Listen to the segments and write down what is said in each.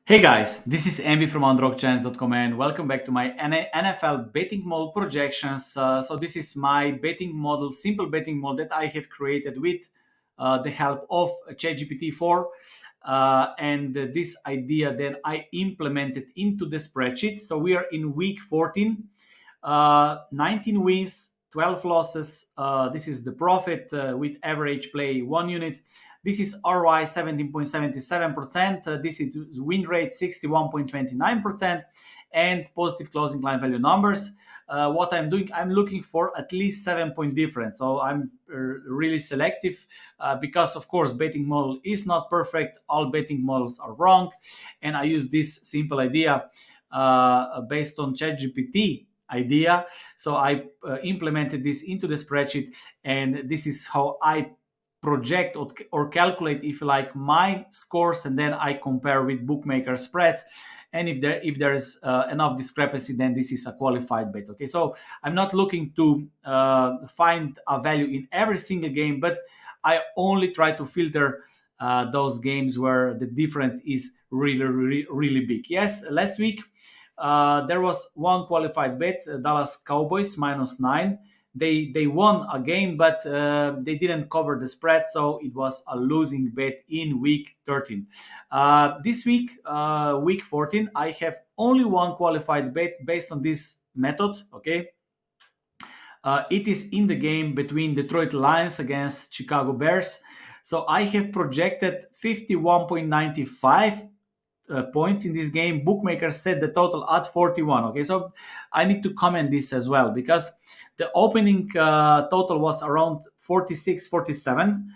Hey guys, this is Andy from underdogchance.com and welcome back to my NFL betting model projections. So this is my betting model, simple betting model that I have created with the help of ChatGPT 4. And this idea then I implemented into the spreadsheet. So we are in week 14, 19 wins, 12 losses. This is the profit with average play 1 unit. This is ROI 17.77%. This is win rate 61.29%, and positive closing line value numbers. What I'm doing, I'm looking for at least 7 point difference. So I'm really selective because, of course, betting model is not perfect. All betting models are wrong, and I use this simple idea based on ChatGPT idea. So I implemented this into the spreadsheet, and this is how I project or calculate, if you like, my scores, and then I compare with bookmaker spreads. And if there is enough discrepancy, then this is a qualified bet. Okay, so I'm not looking to find a value in every single game, but I only try to filter those games where the difference is really big. Yes, last week there was one qualified bet, Dallas Cowboys -9. They won a game, but they didn't cover the spread, so it was a losing bet in week 13. This week, week 14, I have only one qualified bet based on this method. Okay, it is in the game between Detroit Lions against Chicago Bears. So I have projected 51.95 points in this game. Bookmakers set the total at 41. Okay, so I need to comment this as well because the opening total was around 46, 47,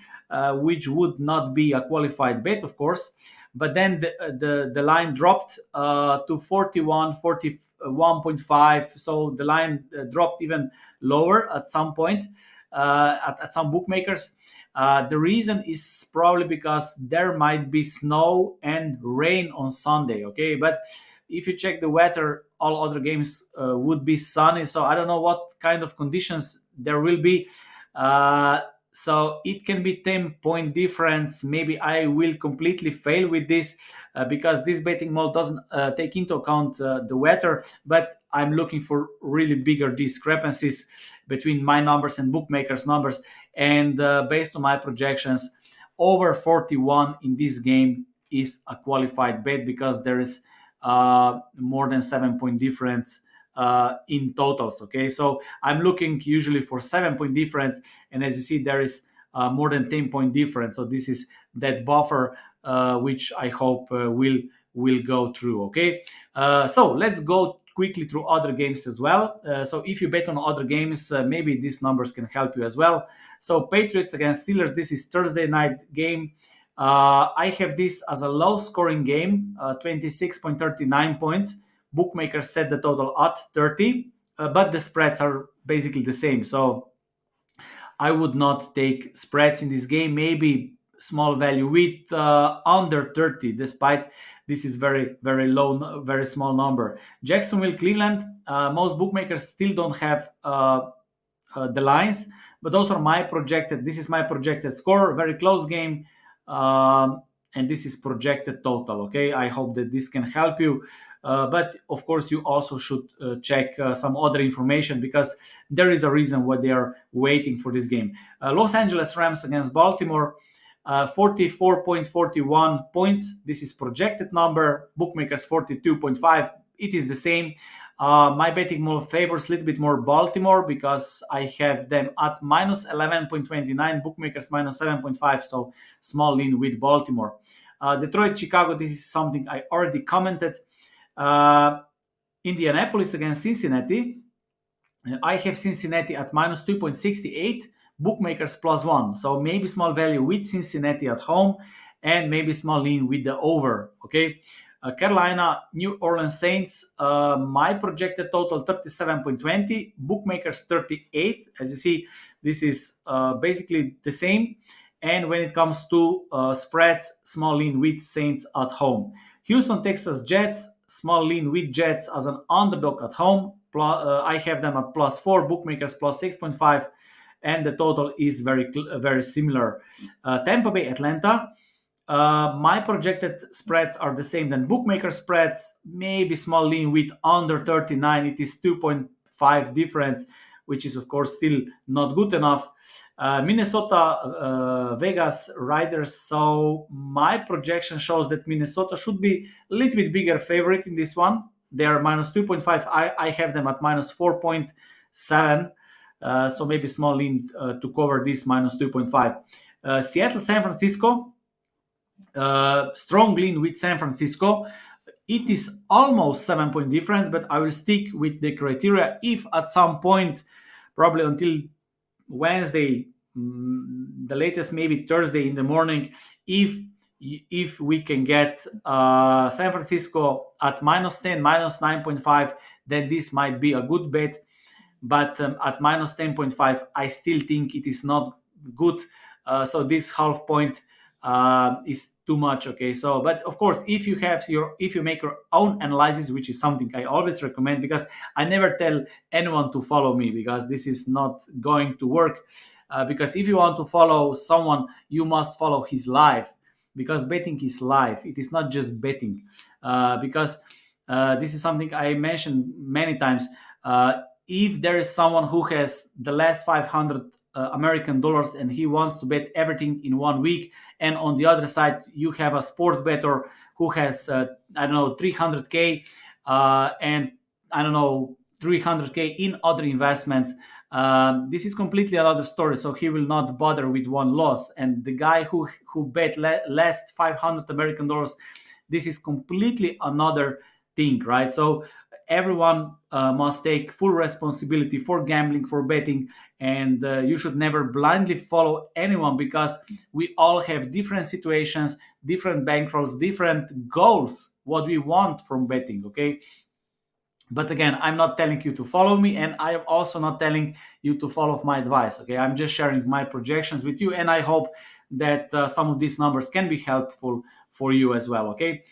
which would not be a qualified bet, of course. But then the line dropped to 41, 41.5. So the line dropped even lower at some point at some bookmakers. The reason is probably because there might be snow and rain on Sunday. Okay, but if you check the weather, all other games would be sunny. So I don't know what kind of conditions there will be. So it can be 10 point difference. Maybe I will completely fail with this because this betting model doesn't take into account the weather. But I'm looking for really bigger discrepancies between my numbers and bookmakers' numbers. And based on my projections, over 41 in this game is a qualified bet because there is more than 7 point difference in totals. Okay, so I'm looking usually for 7 point difference, and as you see, there is more than 10 point difference. So this is that buffer which I hope will go through. Okay, so let's go quickly through other games as well. So if you bet on other games, maybe these numbers can help you as well. So Patriots against Steelers, this is Thursday night game. I have this as a low scoring game, 26.39 points. Bookmakers set the total at 30, but the spreads are basically the same. So I would not take spreads in this game. Maybe small value with under 30, despite this is very low, very small number. Jacksonville, Cleveland. Most bookmakers still don't have the lines, but those are my projected. This is my projected score. Very close game. And this is projected total. Okay, I hope that this can help you, but of course you also should check some other information because there is a reason why they are waiting for this game. Los Angeles Rams against Baltimore, 44.41 points. This is projected number. Bookmakers 42.5. It is the same. My betting model favors a little bit more Baltimore because I have them at minus 11.29, bookmakers minus 7.5, so small lean with Baltimore. Detroit, Chicago, this is something I already commented. Indianapolis against Cincinnati. I have Cincinnati at minus 2.68, bookmakers +1. So maybe small value with Cincinnati at home and maybe small lean with the over. Okay. Carolina, New Orleans Saints, my projected total 37.20, bookmakers 38. As you see, this is basically the same. And when it comes to spreads, small lean with Saints at home. Houston, Texas Jets, small lean with Jets as an underdog at home. I have them at +4, bookmakers +6.5, and the total is very similar. Tampa Bay, Atlanta. My projected spreads are the same than bookmaker spreads. Maybe small lean with under 39. It is 2.5 difference, which is of course still not good enough. Minnesota, Vegas Riders. So my projection shows that Minnesota should be a little bit bigger favorite in this one. They are minus 2.5. I have them at minus 4.7. So maybe small lean to cover this minus 2.5. Seattle, San Francisco, strong lean with San Francisco. It is almost 7 point difference, but I will stick with the criteria. If at some point, probably until Wednesday, the latest maybe Thursday in the morning, if if we can get San Francisco at minus 10, minus 9.5, then this might be a good bet. But at minus 10.5, I still think it is not good. So this half point is too much. Okay, so but of course, if you make your own analysis, which is something I always recommend, because I never tell anyone to follow me, because this is not going to work. Because if you want to follow someone, you must follow his life, because betting is life. It is not just betting. Because this is something I mentioned many times. If there is someone who has the last 500 American dollars and he wants to bet everything in 1 week, and on the other side you have a sports bettor who has I don't know 300k and I don't know 300k in other investments. This is completely another story. So he will not bother with one loss. And the guy who bet last 500 American dollars, this is completely another thing, right? So everyone must take full responsibility for gambling, for betting, and you should never blindly follow anyone, because we all have different situations, different bankrolls, different goals, what we want from betting. Okay, but again, I'm not telling you to follow me, and I am also not telling you to follow my advice. Okay, I'm just sharing my projections with you, and I hope that some of these numbers can be helpful for you as well. Okay,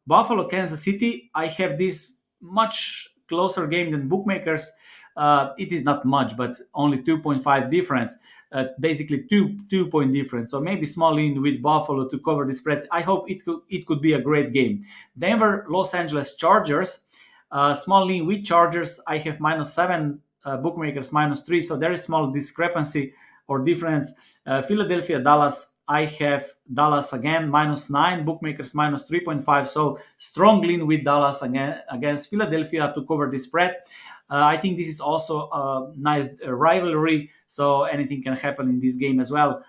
Buffalo, Kansas City, I have this much closer game than bookmakers. It is not much, but only 2.5 difference. Basically, two point difference. So maybe small in with Buffalo to cover the spreads. I hope it could be a great game. Denver, Los Angeles Chargers. Small lean with Chargers, I have -7, bookmakers -3, so there is small discrepancy or difference. Philadelphia, Dallas, I have Dallas again -9, bookmakers -3.5, so strong lean with Dallas again against Philadelphia to cover the spread. I think this is also a nice rivalry, so anything can happen in this game as well.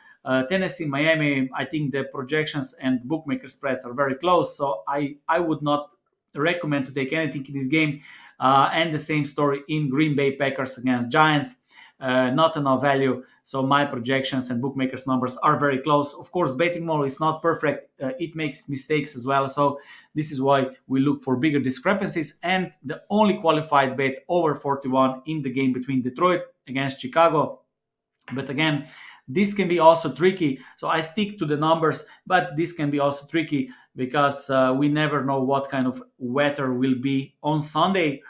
Tennessee, Miami, I think the projections and bookmaker spreads are very close, so I would not recommend to take anything in this game. And the same story in Green Bay, Packers against Giants. Not enough value. So my projections and bookmakers numbers are very close. Of course, betting model is not perfect. It makes mistakes as well. So this is why we look for bigger discrepancies. And the only qualified bet over 41 in the game between Detroit against Chicago. But again, this can be also tricky. So I stick to the numbers, but this can be also tricky because we never know what kind of weather will be on Sunday.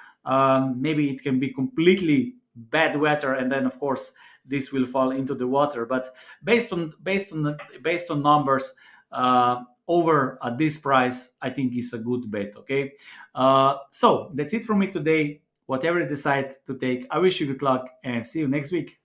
Maybe it can be completely bad weather, and then of course this will fall into the water. But based on numbers, over at this price, I think is a good bet. Okay, so that's it from me today. Whatever you decide to take, I wish you good luck and see you next week.